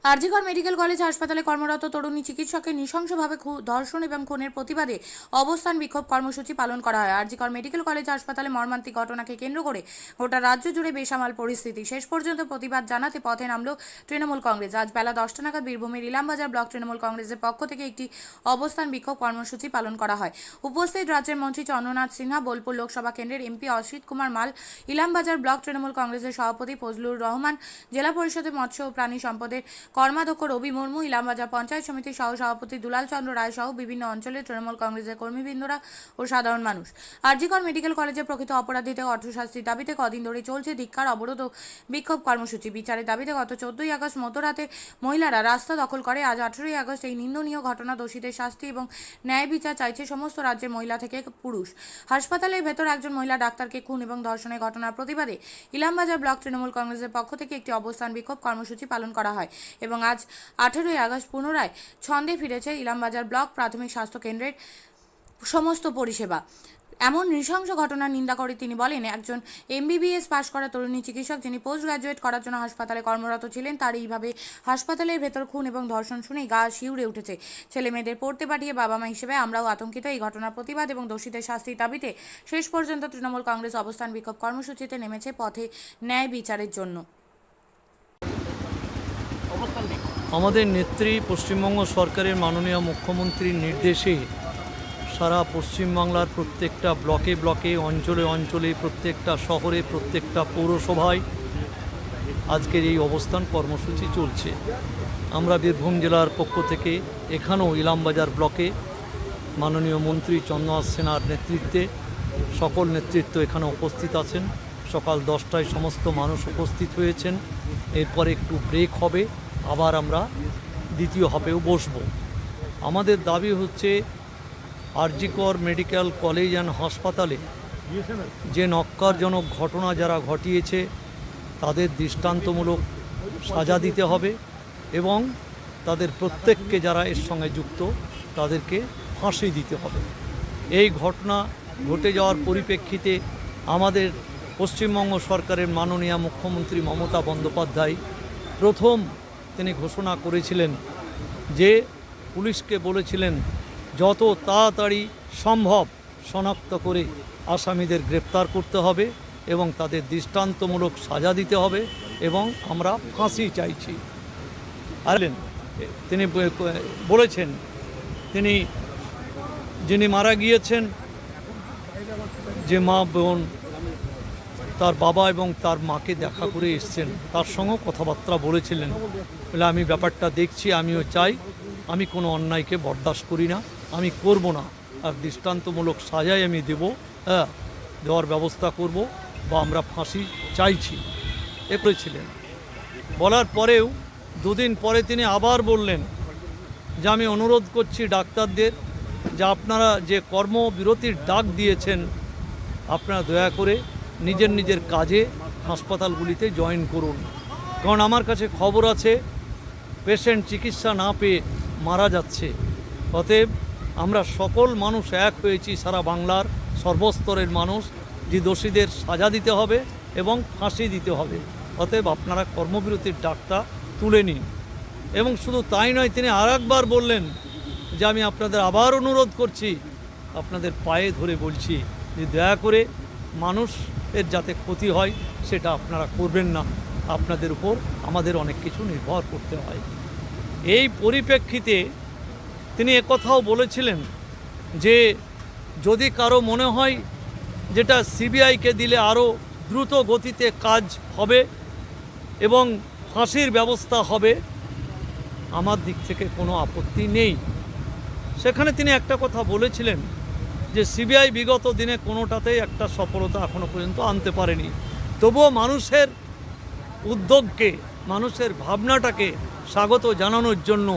RG Kar medical college হাসপাতালে কর্মরত তরুণী চিকিৎসককে নৃশংসভাবে ধর্ষণ এবং খুনের প্রতিবাদে অবস্থান বিক্ষোভ কর্মসূচি পালন করা হয়। আরজিকর মেডিকেল কলেজ হাসপাতালে মর্মান্তিক ঘটনাকে কেন্দ্র করে গোটা রাজ্য জুড়ে বেসামাল পরিস্থিতি। শেষ পর্যন্ত প্রতিবাদ জানাতে পথে নামল তৃণমূল কংগ্রেস। আজ বেলা 10টা নাগাদ বীরভূমের ইলামবাজার ব্লক তৃণমূল কংগ্রেসের পক্ষ থেকে একটি অবস্থান বিক্ষোভ কর্মসূচি পালন করা হয়। উপস্থিত রাজ্যের মন্ত্রী চন্দ্রনাথ সিনহা, বোলপুর লোকসভা কেন্দ্রের এমপি অসিত কুমার মাল, ইলামবাজার ব্লক তৃণমূল কংগ্রেসের সভাপতি ফজলুর রহমান, জেলা পরিষদের মৎস্য ও প্রাণী সম্পদের কর্মাধ্যক্ষ রবি মুর্মু, ইলামবাজার পঞ্চায়েত সমিতির সহ সভাপতি দুলাল চন্দ্র রায় সহ বিভিন্ন অঞ্চলের তৃণমূল কংগ্রেসের কর্মীবৃন্দরা ও সাধারণ মানুষ আরজিকর মেডিকেল কলেজের প্রকৃত অপরাধীদের অর্থশাস্তির দাবিতে কদিন ধরে চলছে ধিক্কার, অবরোধ ও বিক্ষোভ কর্মসূচি। বিচারের দাবিতে গত 14ই আগস্ট মধ্যরাতে মহিলারা রাস্তা দখল করে। আজ 18ই আগস্ট এই নিন্দনীয় ঘটনা দোষীদের শাস্তি এবং ন্যায় বিচার চাইছে সমস্ত রাজ্যের মহিলা থেকে পুরুষ। হাসপাতালের ভেতর একজন মহিলা ডাক্তারকে খুন এবং ধর্ষণের ঘটনার প্রতিবাদে ইলামবাজার ব্লক তৃণমূল কংগ্রেসের পক্ষ থেকে একটি অবস্থান বিক্ষোভ কর্মসূচি পালন করা হয় এবং আজ 18ই আগস্ট পুনরায় ছন্দে ফিরেছে ইলামবাজার ব্লক প্রাথমিক স্বাস্থ্য কেন্দ্রের সমস্ত পরিষেবা। এমন নৃশংস ঘটনার নিন্দা করে তিনি বলেন, একজন এমবিবিএস পাশ করা তরুণী চিকিৎসক যিনি পোস্ট গ্রাজুয়েট করার জন্য হাসপাতালে কর্মরত ছিলেন, তার এইভাবে হাসপাতালের ভেতর খুন এবং ধর্ষণ শুনেই গা শিউরে উঠেছে। ছেলে মেয়েদের পড়তে পাঠিয়ে বাবা মা হিসেবে আমরাও আতঙ্কিত। এই ঘটনার প্রতিবাদ এবং দোষীদের শাস্তির দাবিতে শেষ পর্যন্ত তৃণমূল কংগ্রেস অবস্থান বিক্ষোভ কর্মসূচিতে নেমেছে পথে ন্যায় বিচারের জন্য। আমাদের নেত্রী পশ্চিমবঙ্গ সরকারের মাননীয় মুখ্যমন্ত্রীর নির্দেশে সারা পশ্চিমবাংলার প্রত্যেকটা ব্লকে ব্লকে, অঞ্চলে অঞ্চলে, প্রত্যেকটা শহরে, প্রত্যেকটা পৌরসভায় আজকের এই অবস্থান কর্মসূচি চলছে। আমরা বীরভূম জেলার পক্ষ থেকে এখানেও ইলামবাজার ব্লকে মাননীয় মন্ত্রী চন্দ্রনাথ সিনহার নেতৃত্বে সকল নেতৃত্ব এখানে উপস্থিত আছেন। সকাল 10টায় সমস্ত মানুষ উপস্থিত হয়েছেন। এরপরে একটু ব্রেক হবে, আবার আমরা দ্বিতীয় হাফেও বসব। আমাদের দাবি হচ্ছে আরজিকর মেডিকেল কলেজ অ্যান্ড হাসপাতালে যে নক্কারজনক ঘটনা যারা ঘটিয়েছে তাদের দৃষ্টান্তমূলক সাজা দিতে হবে এবং তাদের প্রত্যেককে যারা এর সঙ্গে যুক্ত তাদেরকে ফাঁসি দিতে হবে। এই ঘটনা ঘটে যাওয়ার পরিপ্রেক্ষিতে আমাদের পশ্চিমবঙ্গ সরকারের মাননীয় মুখ্যমন্ত্রী মমতা বন্দ্যোপাধ্যায় প্রথম তিনি ঘোষণা করেছিলেন যে পুলিশকে বলেছিলেন যত তাড়াতাড়ি সম্ভব শনাক্ত করে আসামিদের গ্রেপ্তার করতে হবে এবং তাদের দৃষ্টান্তমূলক সাজা দিতে হবে এবং আমরা ফাঁসি চাইছি। আর তিনি বলেছেন তিনি যিনি মারা গিয়েছেন যে মা বোন তার বাবা এবং তার মাকে দেখা করে এসছেন, তার সঙ্গেও কথাবার্তা বলেছিলেন। বলে আমি ব্যাপারটা দেখছি, আমিও চাই, আমি কোনো অন্যায়কে বরদাস্ত করি না, আমি করব না, আর দৃষ্টান্তমূলক সাজাই আমি দেব, দেওয়ার ব্যবস্থা করব বা আমরা ফাঁসি চাইছি এ করেছিলেন। বলার পরেও দুদিন পরে তিনি আবার বললেন যে আমি অনুরোধ করছি ডাক্তারদের যে আপনারা যে কর্মবিরতির ডাক দিয়েছেন আপনারা দয়া করে নিজের নিজের কাজে হাসপাতালগুলিতে জয়েন করুন, কারণ আমার কাছে খবর আছে পেশেন্ট চিকিৎসা না পেয়ে মারা যাচ্ছে। অতএব আমরা সকল মানুষ এক হয়েছি, সারা বাংলার সর্বস্তরের মানুষ, যে দোষীদের সাজা দিতে হবে এবং ফাঁসি দিতে হবে। অতএব আপনারা কর্মবিরতির ডাকটা তুলে নিন। এবং শুধু তাই নয়, তিনি আরেকবার বললেন যে আমি আপনাদের আবার অনুরোধ করছি, আপনাদের পায়ে ধরে বলছি যে দয়া করে মানুষের যাতে ক্ষতি হয় সেটা আপনারা করবেন না, আপনাদের উপর আমাদের অনেক কিছু নির্ভর করতে হয়। এই পরিপ্রেক্ষিতে তিনি একথাও বলেছিলেন যে যদি কারো মনে হয় যেটা সিবিআইকে দিলে আরও দ্রুত গতিতে কাজ হবে এবং ফাঁসির ব্যবস্থা হবে, আমার দিক থেকে কোনো আপত্তি নেই। সেখানে তিনি একটা কথা বলেছিলেন যে সিবিআই বিগত দিনে কোনোটাতেই একটা সফলতা এখনও পর্যন্ত আনতে পারেনি, তবুও মানুষের উদ্যোগকে, মানুষের ভাবনাটাকে স্বাগত জানানোর জন্য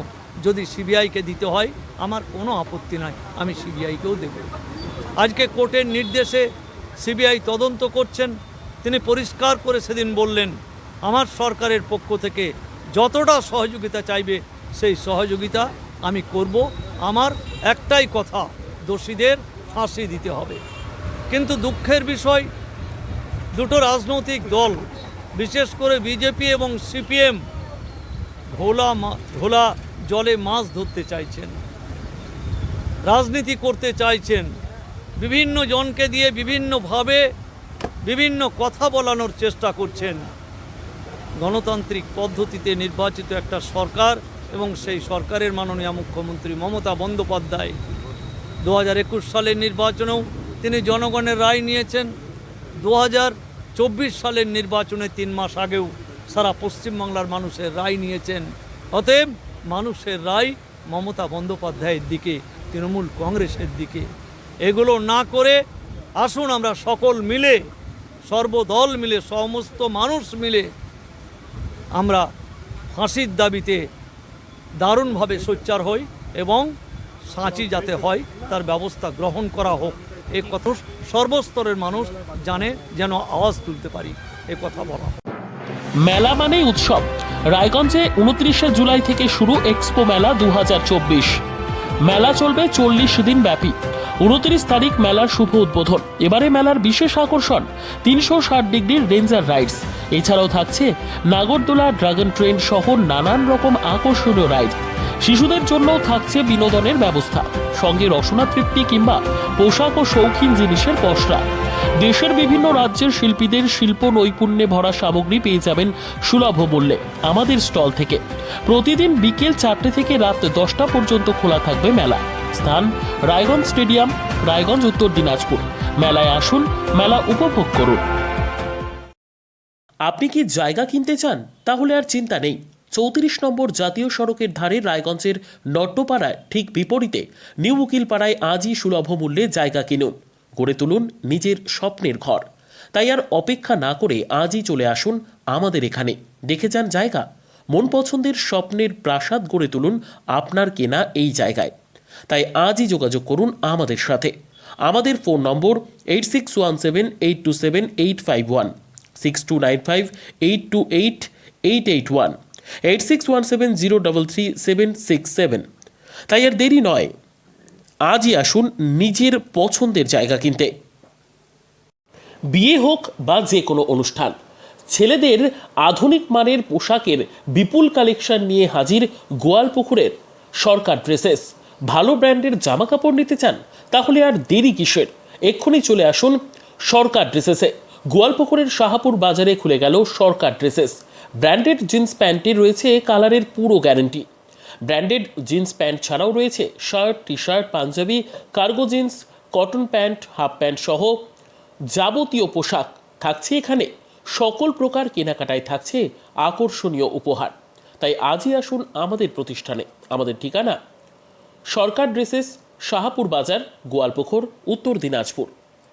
যদি সিবিআইকে দিতে হয় আমার কোনো আপত্তি নাই, আমি সিবিআইকেও দেব। আজকে কোর্টের নির্দেশে সিবিআই তদন্ত করছেন। তিনি পরিষ্কার করে সেদিন বললেন আমার সরকারের পক্ষ থেকে যতটা সহযোগিতা চাইবে সেই সহযোগিতা আমি করব, আমার একটাই কথা, দোষীদের ফাঁসি দিতে হবে। কিন্তু দুঃখের বিষয়, দুটো রাজনৈতিক দল, বিশেষ করে বিজেপি এবং সিপিএম, ঘোলা জলে মাছ ধরতে চাইছেন, রাজনীতি করতে চাইছেন, বিভিন্ন জনকে দিয়ে বিভিন্নভাবে বিভিন্ন কথা বলানোর চেষ্টা করছেন। গণতান্ত্রিক পদ্ধতিতে নির্বাচিত একটা সরকার এবং সেই সরকারের মাননীয় মুখ্যমন্ত্রী মমতা বন্দ্যোপাধ্যায় 2021 সালের নির্বাচনেও তিনি জনগণের রায় নিয়েছেন। 2024 সালের নির্বাচনে 3 মাস আগেও সারা পশ্চিমবাংলার মানুষের রায় নিয়েছেন। অতএব মানুষের রায় মমতা বন্দ্যোপাধ্যায়ের দিকে, তৃণমূল কংগ্রেসের দিকে। এগুলো না করে আসুন আমরা সকল মিলে, সর্বদল মিলে, সমস্ত মানুষ মিলে আমরা ফাঁসির দাবিতে দারুণভাবে সোচ্চার হই এবং সাঁচি যাতে হয় তার ব্যবস্থা গ্রহণ করা হোক। এ কথা সর্বস্তরের মানুষ জানে, যেন আওয়াজ তুলতে পারি, এ কথা বলা। মেলা মানেই উৎসব। রায়গঞ্জে 29শে জুলাই থেকে শুরু এক্সপো মেলা 2024। মেলা চলবে 40 দিন ব্যাপী। 29 তারিখ মেলার শুভ উদ্বোধন। এবারে মেলার বিশেষ আকর্ষণ 360 ডিগ্রির রেঞ্জার রাইডস। এছাড়াও থাকছে নাগরদোলা, ড্রাগন ট্রেন সহ নানান রকম আকর্ষণীয় রাইড। শিশুদের জন্যও থাকছে বিনোদনের ব্যবস্থা, সঙ্গে রসনা তৃপ্তি কিংবা পোশাক ও শৌখিন জিনিসের পসরা। দেশের বিভিন্ন রাজ্যের শিল্পীদের শিল্প নৈপুণ্যে ভরা সামগ্রী পেয়ে যাবেন সুলভ মূল্যে আমাদের স্টল থেকে। প্রতিদিন বিকেল 4টে থেকে রাত 10টা পর্যন্ত খোলা থাকবে মেলা। স্থান রায়গঞ্জ স্টেডিয়াম, রায়গঞ্জ, উত্তর দিনাজপুর। মেলায় আসুন, মেলা উপভোগ করুন। আপনি কি জায়গা কিনতে চান? তাহলে আর চিন্তা নেই। 34 নম্বর জাতীয় সড়কের ধারে রায়গঞ্জের নট্টপাড়ায় ঠিক বিপরীতে নিউ উকিলপাড়ায় আজই সুলভ মূল্যে জায়গা কিনুন, গড়ে তুলুন নিজের স্বপ্নের ঘর। তাই আর অপেক্ষা না করে আজই চলে আসুন আমাদের এখানে, দেখে যান জায়গা। মন পছন্দের স্বপ্নের প্রাসাদ গড়ে তুলুন আপনার কেনা এই জায়গায়। তাই আজই যোগাযোগ করুন আমাদের সাথে। আমাদের ফোন নম্বর 8617827851, 6295828881, 8617033767। তাই আর দেরি নয়, আজই আসুন নিজের পছন্দের জায়গা কিনতে। বিয়ে হোক বা যে কোনো অনুষ্ঠান, ছেলেদের আধুনিক মানের পোশাকের বিপুল কালেকশন নিয়ে হাজির গোয়ালপুকুরের সরকার ড্রেসেস। ভালো ব্র্যান্ডের জামা কাপড় নিতে চান? তাহলে আর দেরি কিসের? এক্ষুনি চলে আসুন সরকার ড্রেসেসে। গোয়ালপুকুরের শাহাপুর বাজারে খুলে গেল সরকার ড্রেসেস। ব্র্যান্ডেড জিন্স প্যান্টের রয়েছে কালারের পুরো গ্যারেন্টি। ব্র্যান্ডেড জিন্স প্যান্ট ছাড়াও রয়েছে shirt, T shirt, panjabi, cargo jeans, cotton pant, half pant সহ যাবতীয় পোশাক থাকছে এখানে। সকল প্রকার কেনাকাটায় থাকছে আকর্ষণীয় উপহার। তাই আজই আসুন আমাদের প্রতিষ্ঠানে। আমাদের ঠিকানা সরকার ড্রেসেস, শাহাপুর বাজার, গোয়ালপুকুর, উত্তর দিনাজপুর।